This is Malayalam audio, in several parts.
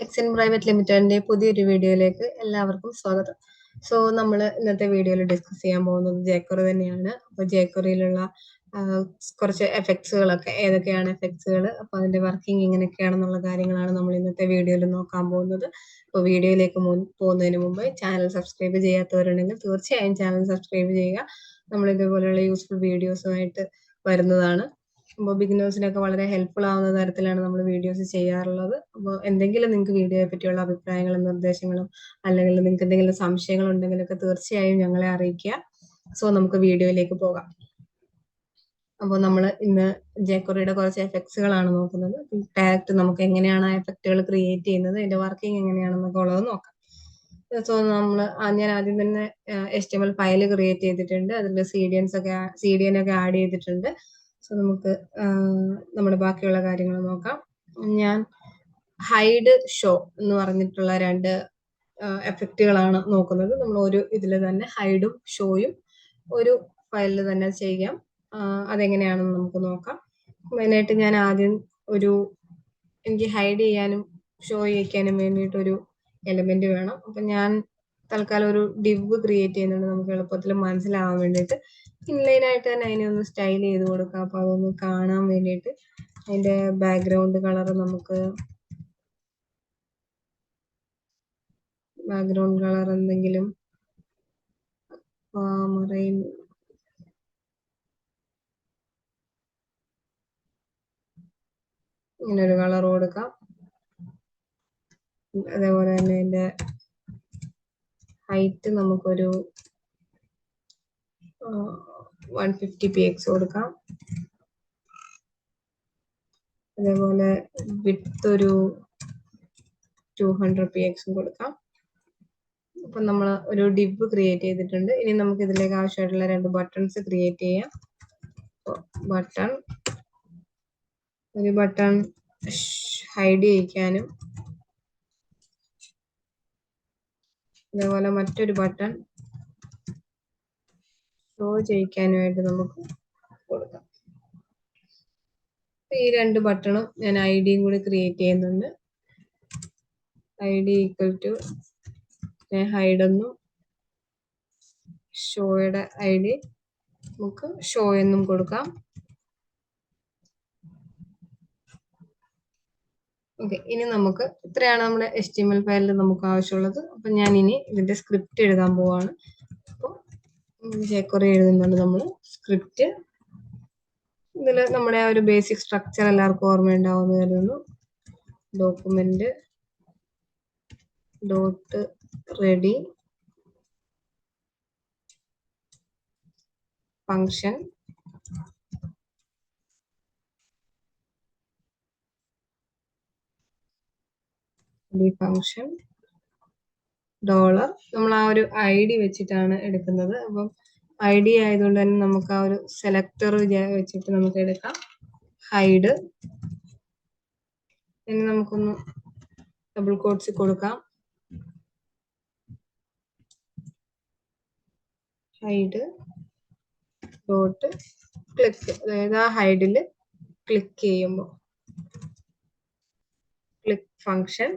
Hexcent Private Limitedന്റെ പുതിയൊരു വീഡിയോയിലേക്ക് എല്ലാവർക്കും സ്വാഗതം. സോ നമ്മൾ ഇന്നത്തെ വീഡിയോയിൽ ഡിസ്കസ് ചെയ്യാൻ പോകുന്നത് Jquery തന്നെയാണ്. അപ്പോൾ Jqueryയിലുള്ള കുറച്ച് എഫക്ട്സുകളൊക്കെ ഏതൊക്കെയാണ് എഫക്ട്സുകൾ, അപ്പോൾ അതിന്റെ വർക്കിംഗ് എങ്ങനെയൊക്കെയാണെന്നുള്ള കാര്യങ്ങളാണ് നമ്മൾ ഇന്നത്തെ വീഡിയോയിൽ നോക്കാൻ പോകുന്നത്. അപ്പോൾ വീഡിയോയിലേക്ക് പോകുന്നതിന് മുമ്പ് ചാനൽ സബ്സ്ക്രൈബ് ചെയ്യാത്തവരുണ്ടെങ്കിൽ തീർച്ചയായും ചാനൽ സബ്സ്ക്രൈബ് ചെയ്യുക. നമ്മൾ ഇതുപോലെയുള്ള യൂസ്ഫുൾ വീഡിയോസുമായിട്ട് വരുന്നതാണ്. അപ്പോൾ ബിഗിനേഴ്സിനൊക്കെ വളരെ ഹെൽപ്ഫുൾ ആവുന്ന തരത്തിലാണ് നമ്മൾ വീഡിയോസ് ചെയ്യാറുള്ളത്. അപ്പോൾ എന്തെങ്കിലും നിങ്ങൾക്ക് വീഡിയോയെ പറ്റിയുള്ള അഭിപ്രായങ്ങളും നിർദ്ദേശങ്ങളും അല്ലെങ്കിൽ നിങ്ങൾക്ക് എന്തെങ്കിലും സംശയങ്ങൾ ഉണ്ടെങ്കിലൊക്കെ തീർച്ചയായും ഞങ്ങളെ അറിയിക്കുക. സോ നമുക്ക് വീഡിയോയിലേക്ക് പോകാം. അപ്പോൾ നമ്മൾ ഇന്ന് Jqueryയുടെ കുറച്ച് എഫക്ട്സുകളാണ് നോക്കുന്നത്. ഡയറക്റ്റ് നമുക്ക് എങ്ങനെയാണ് ആ എഫക്റ്റുകൾ ക്രിയേറ്റ് ചെയ്യുന്നത്, അതിന്റെ വർക്കിംഗ് എങ്ങനെയാണെന്നൊക്കെ ഉള്ളത് നോക്കാം. സോ ഞാൻ ആദ്യം തന്നെ HTML ഫയൽ ക്രിയേറ്റ് ചെയ്തിട്ടുണ്ട്. അതിൽ CDN ഒക്കെ ആഡ് ചെയ്തിട്ടുണ്ട്. സോ നമുക്ക് നമ്മുടെ ബാക്കിയുള്ള കാര്യങ്ങൾ നോക്കാം. ഞാൻ ഹൈഡ് ഷോ എന്ന് പറഞ്ഞിട്ടുള്ള രണ്ട് എഫക്റ്റുകളാണ് നോക്കുന്നത്. നമ്മൾ ഒരു ഇതിൽ തന്നെ ഹൈഡും ഷോയും ഒരു ഫയലിൽ തന്നെ ചെയ്യാം. അതെങ്ങനെയാണെന്ന് നമുക്ക് നോക്കാം. മെയിനായിട്ട് ഞാൻ ആദ്യം എനിക്ക് ഹൈഡ് ചെയ്യാനും ഷോ ചെയ്യിക്കാനും വേണ്ടിയിട്ടൊരു എലമെന്റ് വേണം. അപ്പം ഞാൻ തൽക്കാലം ഒരു ഡിവ് ക്രിയേറ്റ് ചെയ്യുന്നുണ്ട്, നമുക്ക് എളുപ്പത്തിൽ മനസ്സിലാവാൻ വേണ്ടിയിട്ട്. ഇൻലൈനായിട്ട് തന്നെ അതിനെ ഒന്ന് സ്റ്റൈൽ ചെയ്ത് കൊടുക്കാം. അപ്പോൾ അതൊന്ന് കാണാൻ വേണ്ടിയിട്ട് അതിന്റെ ബാക്ക്ഗ്രൗണ്ട് കളർ എന്തെങ്കിലും മറൈൻ ഇങ്ങനൊരു കളർ കൊടുക്കാം. അതേപോലെ തന്നെ അതിന്റെ ഹൈറ്റ് നമുക്കൊരു 150 px കൊടുക്കാം. അതേപോലെ വിഡ്ത്ത് ഒരു 200 px കൊടുക്കാം. അപ്പം നമ്മൾ ഒരു ഡിവ് ക്രിയേറ്റ് ചെയ്തിട്ടുണ്ട്. ഇനി നമുക്ക് ഇതിലേക്ക് ആവശ്യമായിട്ടുള്ള രണ്ട് ബട്ടൺസ് ക്രിയേറ്റ് ചെയ്യാം. ഒരു ബട്ടൺ ഹൈഡ് ചെയ്യിക്കാനും അതേപോലെ മറ്റൊരു ബട്ടൺ ഷോ ചെയ്യിക്കാനുമായിട്ട് നമുക്ക് കൊടുക്കാം. ഈ രണ്ട് ബട്ടണും ഞാൻ ഐഡിയും കൂടി ക്രിയേറ്റ് ചെയ്യുന്നുണ്ട്. ഐഡി ഈക്വൽ ടു ഹൈഡ് എന്നും ഷോയുടെ ഐഡി നമുക്ക് ഷോ എന്നും കൊടുക്കാം. ഓക്കെ, ഇനി നമുക്ക് ഇത്രയാണ് നമ്മുടെ HTML ഫയലിൽ നമുക്ക് ആവശ്യമുള്ളത്. അപ്പം ഞാൻ ഇനി ഇതിന്റെ സ്ക്രിപ്റ്റ് എഴുതാൻ പോവാണ്. അപ്പോൾ Jquery എഴുതുന്നുണ്ട് നമ്മൾ സ്ക്രിപ്റ്റ്. ഇതിൽ നമ്മുടെ ആ ഒരു ബേസിക് സ്ട്രക്ചർ എല്ലാവർക്കും ഓർമ്മയുണ്ടാവുമെന്ന് കരുതുന്നു. Document dot ready function function dollar. നമ്മൾ ആ ഒരു ഐഡി വെച്ചിട്ടാണ് എടുക്കുന്നത്. അപ്പം ഐഡി ആയതുകൊണ്ട് തന്നെ നമുക്ക് ആ ഒരു സെലക്ടർ വെച്ചിട്ട് നമുക്ക് എടുക്കാം. ഹൈഡ്. ഇനി നമുക്കൊന്ന് ഡബിൾ കോട്ട്സ് കൊടുക്കാം. ഹൈഡ് ഡോട്ട് ക്ലിക്ക്, അതായത് ആ ഹൈഡിൽ ക്ലിക്ക് ചെയ്യുമ്പോൾ ക്ലിക്ക് ഫംഗ്ഷൻ,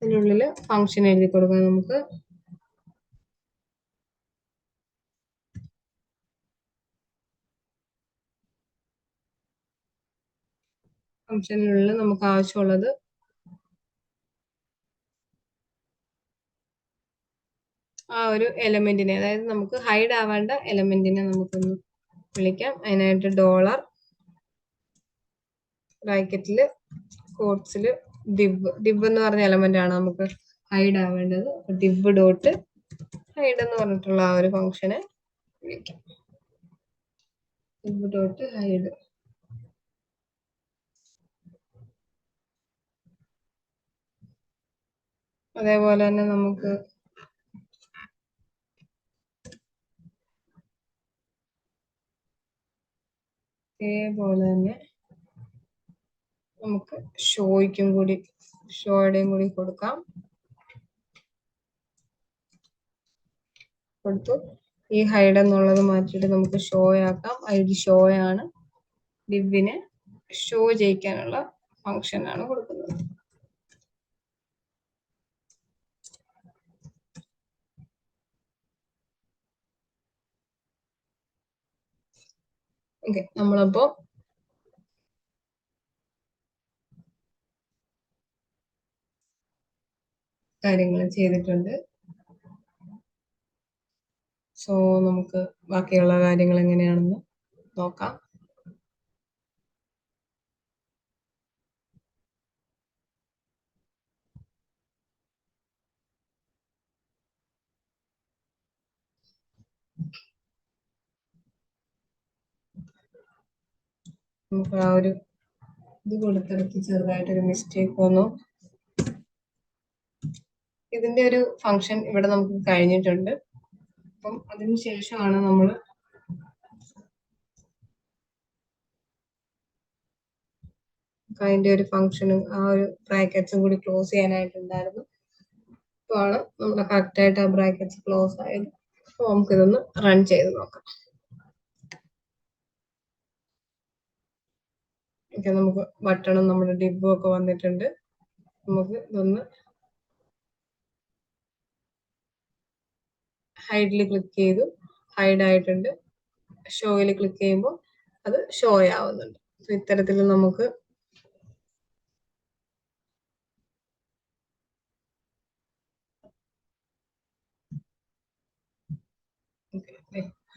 അതിനുള്ളിൽ ഫംഗ്ഷൻ എഴുതി കൊടുക്കാം. നമുക്ക് ഫംഗ്ഷനുള്ളിൽ നമുക്ക് ആവശ്യമുള്ളത് ആ ഒരു എലമെന്റിനെ, അതായത് നമുക്ക് ഹൈഡ് ആവേണ്ട എലമെന്റിനെ നമുക്കൊന്ന് വിളിക്കാം. അതിനായിട്ട് ഡോളർ ബ്രാക്കറ്റില് കോട്ട്സില് ഡിവ് എന്ന് പറഞ്ഞ എലമെന്റ് ആണ് നമുക്ക് ഹൈഡ് ആവേണ്ടത്. ഡിവ് ഡോട്ട് ഹൈഡ് എന്ന് പറഞ്ഞിട്ടുള്ള ആ ഒരു ഫംഗ്ഷനെ വിളിക്കാം. ഡിവ് ഡോട്ട് ഹൈഡ്. അതേപോലെ തന്നെ നമുക്ക് ഷോയുടെയും കൂടി കൊടുക്കാം. കൊടുത്തു. ഈ ഹൈഡ് എന്നുള്ളത് മാറ്റിയിട്ട് നമുക്ക് ഷോ ആക്കാം. ഐഡി ഷോ ആണ്. ഡിവിനെ ഷോ ചെയ്യിക്കാനുള്ള ഫംഗ്ഷനാണ് കൊടുക്കുന്നത്. ഓക്കെ, നമ്മളപ്പോ കാര്യങ്ങൾ ചെയ്തിട്ടുണ്ട്. സോ നമുക്ക് ബാക്കിയുള്ള കാര്യങ്ങൾ എങ്ങനെയാണെന്ന് നോക്കാം. നമുക്ക് ആ ഒരു ഇത് കൊടുത്തെടുത്ത് ചെറുതായിട്ടൊരു മിസ്റ്റേക്ക് വന്നു. ഇതിന്റെ ഒരു ഫംഗ്ഷൻ ഇവിടെ നമുക്ക് കഴിഞ്ഞിട്ടുണ്ട്. അപ്പം അതിനുശേഷമാണ് നമ്മൾ അതിന്റെ ഒരു ഫംഗ്ഷനും ആ ഒരു ബ്രാക്കറ്റ്സും കൂടി ക്ലോസ് ചെയ്യാനായിട്ടുണ്ടായിരുന്നു. ആണ് നമ്മുടെ കറക്റ്റ് ആയിട്ട് ആ ബ്രാക്കറ്റ്സ് ക്ലോസ് ആയത്. അപ്പോൾ നമുക്കിതൊന്ന് റൺ ചെയ്ത് നോക്കാം. ഓക്കെ, നമുക്ക് ബട്ടണും നമ്മുടെ ഡിബും ഒക്കെ വന്നിട്ടുണ്ട്. നമുക്ക് ഇതൊന്ന് ഹൈഡിൽ ക്ലിക്ക് ചെയ്തു, ഹൈഡ് ആയിട്ടുണ്ട്. ഷോയിൽ ക്ലിക്ക് ചെയ്യുമ്പോൾ അത് ഷോ ആവുന്നുണ്ട്. സോ ഇത്തരത്തിൽ നമുക്ക്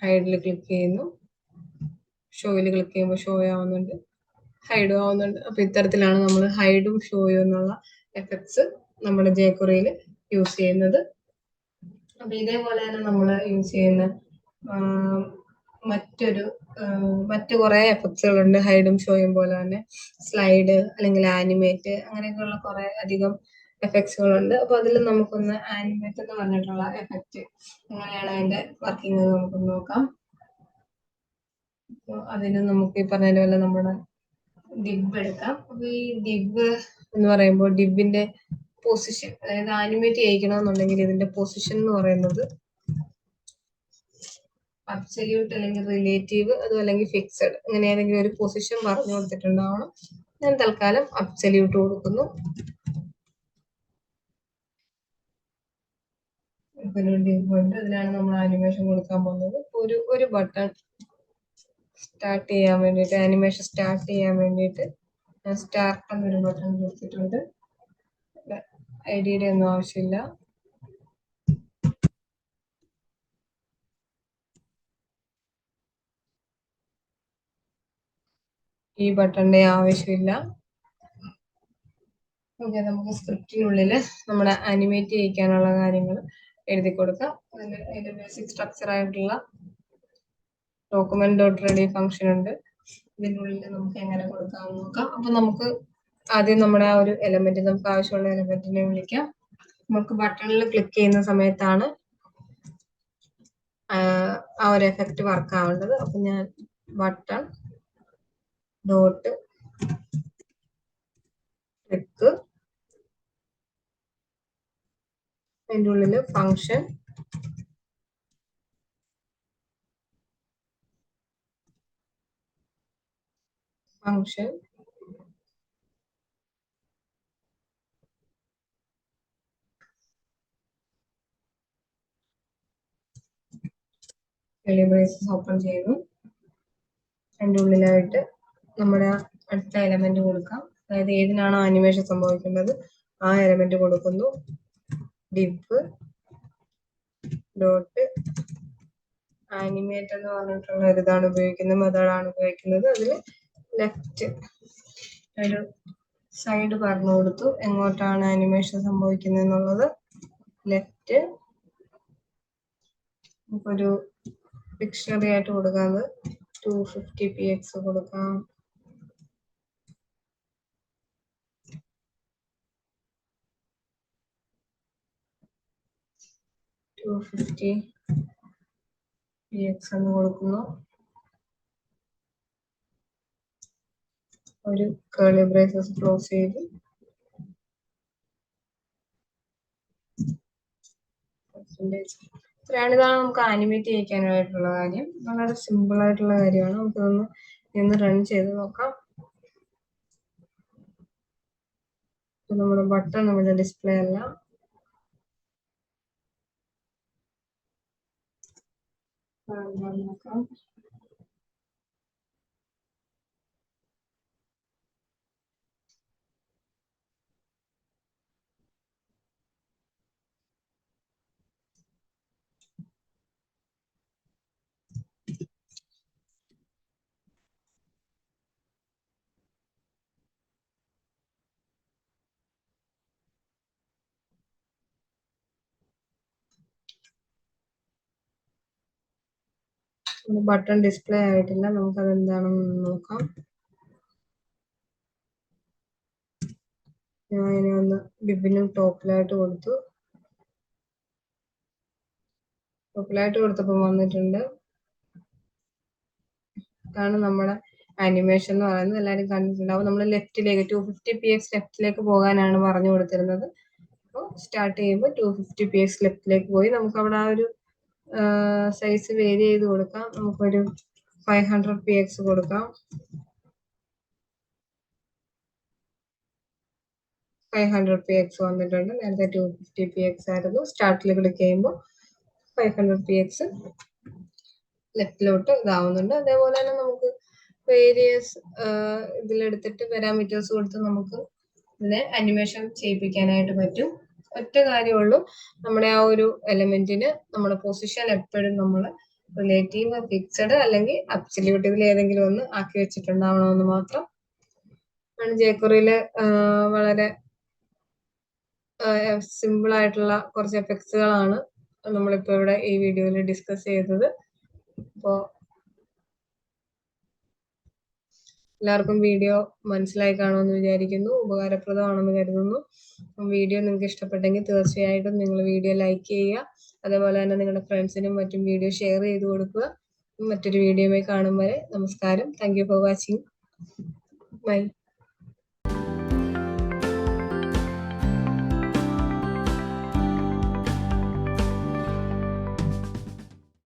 ഹൈഡിൽ ക്ലിക്ക് ചെയ്യുന്നു, ഷോയിൽ ക്ലിക്ക് ചെയ്യുമ്പോൾ ഷോ ആവുന്നുണ്ട്, ഹൈഡും ആവുന്നുണ്ട്. അപ്പൊ ഇത്തരത്തിലാണ് നമ്മൾ ഹൈഡും ഷോയും എന്നുള്ള എഫക്ട്സ് നമ്മുടെ jQueryയിൽ യൂസ് ചെയ്യുന്നത്. അപ്പൊ ഇതേപോലെ തന്നെ നമ്മൾ യൂസ് ചെയ്യുന്ന മറ്റു കുറെ എഫക്ട്സുകളുണ്ട് ഹൈഡും ഷോയും പോലെ തന്നെ. സ്ലൈഡ് അല്ലെങ്കിൽ ആനിമേറ്റ് അങ്ങനെയൊക്കെയുള്ള കുറെ അധികം എഫക്ട്സുകളുണ്ട്. അപ്പൊ അതിൽ നമുക്കൊന്ന് ആനിമേറ്റ് എന്ന് പറഞ്ഞിട്ടുള്ള എഫക്റ്റ് എങ്ങനെയാണ് അതിന്റെ വർക്കിംഗ് നമുക്കൊന്ന് നോക്കാം. അതിന് നമുക്ക് ഈ പറഞ്ഞ പോലെ നമ്മുടെ ഡിബ് എടുക്കാം. അപ്പൊ ഈ ഡിബ് എന്ന് പറയുമ്പോൾ ഡിബിന്റെ പൊസിഷൻ, അതായത് ആനിമേറ്റ് ചെയ്യിക്കണമെന്നുണ്ടെങ്കിൽ ഇതിന്റെ പൊസിഷൻ എന്ന് പറയുന്നത് അബ്സല്യൂട്ട് അല്ലെങ്കിൽ റിലേറ്റീവ്, അതും അല്ലെങ്കിൽ ഫിക്സഡ്, അങ്ങനെ ഏതെങ്കിലും ഒരു പൊസിഷൻ പറഞ്ഞു കൊടുത്തിട്ടുണ്ടാവണം. ഞാൻ തൽക്കാലം അബ്സല്യൂട്ട് കൊടുക്കുന്നു. അതിലാണ് നമ്മൾ ആനിമേഷൻ കൊടുക്കാൻ പോകുന്നത്. ഒരു ബട്ടൺ സ്റ്റാർട്ട് ചെയ്യാൻ വേണ്ടിയിട്ട്, ആനിമേഷൻ സ്റ്റാർട്ട് ചെയ്യാൻ വേണ്ടിയിട്ട് ഞാൻ സ്റ്റാർട്ട് എന്നൊരു ബട്ടൺ കൊടുത്തിട്ടുണ്ട്. ഐഡിയുടെ ഒന്നും ആവശ്യമില്ല. ഈ ബട്ടണിന്റെ ആവശ്യമില്ല. ഓക്കെ, നമുക്ക് സ്ക്രിപ്റ്റിനുള്ളിൽ നമ്മുടെ ആനിമേറ്റ് ചെയ്യിക്കാനുള്ള കാര്യങ്ങൾ എഴുതി കൊടുക്കാം. അതിന്റെ ബേസിക് സ്ട്രക്ചർ ആയിട്ടുള്ള document.ready ഫംഗ്ഷൻ ഉണ്ട്. ഇതിനുള്ളിൽ നമുക്ക് എങ്ങനെ കൊടുക്കാമെന്ന് നോക്കാം. അപ്പൊ നമുക്ക് ആദ്യം നമ്മുടെ ആ ഒരു എലമെന്റ്, നമുക്ക് ആവശ്യമുള്ള എലമെന്റിനെ വിളിക്കാം. നമുക്ക് ബട്ടണിൽ ക്ലിക്ക് ചെയ്യുന്ന സമയത്താണ് ആ ഒരു എഫക്റ്റ് വർക്ക് ആവേണ്ടത്. അപ്പൊ ഞാൻ ബട്ടൺ ഡോട്ട് ക്ലിക്ക്, അതിൻ്റെ ഉള്ളിൽ ഫംഗ്ഷൻ ഓപ്പൺ ചെയ്യുന്നു. അതിൻ്റെ ഉള്ളിലായിട്ട് നമ്മുടെ അടുത്ത എലമെന്റ് കൊടുക്കാം. അതായത് ഏതിനാണോ ആനിമേഷൻ സംഭവിക്കേണ്ടത് ആ എലമെന്റ് കൊടുക്കുന്നു. ഡിവ് ഡോട്ട് ആനിമേറ്റ് എന്ന് പറഞ്ഞിട്ടുള്ള ഇതാണ് ഉപയോഗിക്കുന്നത്, മെത്തേഡാണ് ഉപയോഗിക്കുന്നത്. അതിൽ ലെഫ്റ്റ് ഒരു സൈഡ് പറഞ്ഞു കൊടുത്തു, എങ്ങോട്ടാണ് ആനിമേഷൻ സംഭവിക്കുന്നത് എന്നുള്ളത്. ലെഫ്റ്റ് നമുക്കൊരു ഡിക്ഷണറി ആയിട്ട് കൊടുക്കാതെ 250px കൊടുക്കാം. px എന്ന് കൊടുക്കുന്നു. ഒരു കേർലി ബ്രേസസ് ക്ലോസ് ചെയ്ത് ഇതാണ് നമുക്ക് ആനിമേറ്റ് ചെയ്യിക്കാനായിട്ടുള്ള കാര്യം. വളരെ സിമ്പിൾ ആയിട്ടുള്ള കാര്യമാണ്. നമുക്കൊന്ന് റൺ ചെയ്ത് നോക്കാം. നമ്മുടെ ബട്ടൺ നമ്മുടെ ഡിസ്പ്ലേ അല്ല. നോക്കാം. ബട്ടൺ ഡിസ്പ്ലേ ആയിട്ടില്ല. നമുക്കത് എന്താണെന്ന് നോക്കാം. ഞാൻ ഇനി ഒന്ന് ഡിബിനും ടോപ്പിലായിട്ട് കൊടുത്തു. ടോപ്പിലായിട്ട് കൊടുത്തപ്പോൾ വന്നിട്ടുണ്ട്. ഇതാണ് നമ്മുടെ ആനിമേഷൻ എന്ന് പറയുന്നത്. എല്ലാവരും കണ്ടിട്ടുണ്ടാവും. നമ്മൾ ലെഫ്റ്റിലേക്ക് 250px ലെഫ്റ്റിലേക്ക് പോകാനാണ് പറഞ്ഞു കൊടുത്തിരുന്നത്. അപ്പോൾ സ്റ്റാർട്ട് ചെയ്യുമ്പോൾ 250px ലെഫ്റ്റിലേക്ക് പോയി നമുക്ക് അവിടെ ആ ഒരു സൈസ് വേരി ചെയ്ത് കൊടുക്കാം. നമുക്കൊരു 500px കൊടുക്കാം. 500px വന്നിട്ടുണ്ട്. നേരത്തെ 250px ആയിരുന്നു. സ്റ്റാർട്ടിൽ ക്ലിക്ക് ചെയ്യുമ്പോൾ 500px ലെഫ്റ്റിലോട്ട് ഇതാവുന്നുണ്ട്. അതേപോലെ തന്നെ നമുക്ക് വേരിയസ് ഇതിലെടുത്തിട്ട് പാരാമീറ്റേഴ്സ് കൊടുത്ത് നമുക്ക് ഇതിനെ അനിമേഷൻ ചെയ്യിപ്പിക്കാനായിട്ട് പറ്റും. ഒറ്റ കാര്യമുള്ളൂ, നമ്മുടെ ആ ഒരു എലമെന്റിന് നമ്മുടെ പൊസിഷൻ എപ്പോഴും നമ്മൾ റിലേറ്റീവ്, ഫിക്സഡ് അല്ലെങ്കിൽ അബ്സല്യൂട്ട് ഇതിൽ ഏതെങ്കിലും ഒന്ന് ആക്കി വെച്ചിട്ടുണ്ടാവണമെന്ന് മാത്രം. jQueryയില് വളരെ സിമ്പിൾ ആയിട്ടുള്ള കുറച്ച് എഫക്ട്സുകളാണ് നമ്മളിപ്പോൾ ഇവിടെ ഈ വീഡിയോയിൽ ഡിസ്കസ് ചെയ്തത്. അപ്പോൾ എല്ലാവർക്കും വീഡിയോ മനസ്സിലായി കാണുമെന്ന് വിചാരിക്കുന്നു. ഉപകാരപ്രദമാണെന്ന് കരുതുന്നു. വീഡിയോ നിങ്ങൾക്ക് ഇഷ്ടപ്പെട്ടെങ്കിൽ തീർച്ചയായിട്ടും നിങ്ങൾ വീഡിയോ ലൈക്ക് ചെയ്യുക. അതേപോലെ തന്നെ നിങ്ങളുടെ ഫ്രണ്ട്സിനും മറ്റും വീഡിയോ ഷെയർ ചെയ്ത് കൊടുക്കുക. മറ്റൊരു വീഡിയോയുമായി കാണും വരെ നമസ്കാരം. Thank you for watching. By.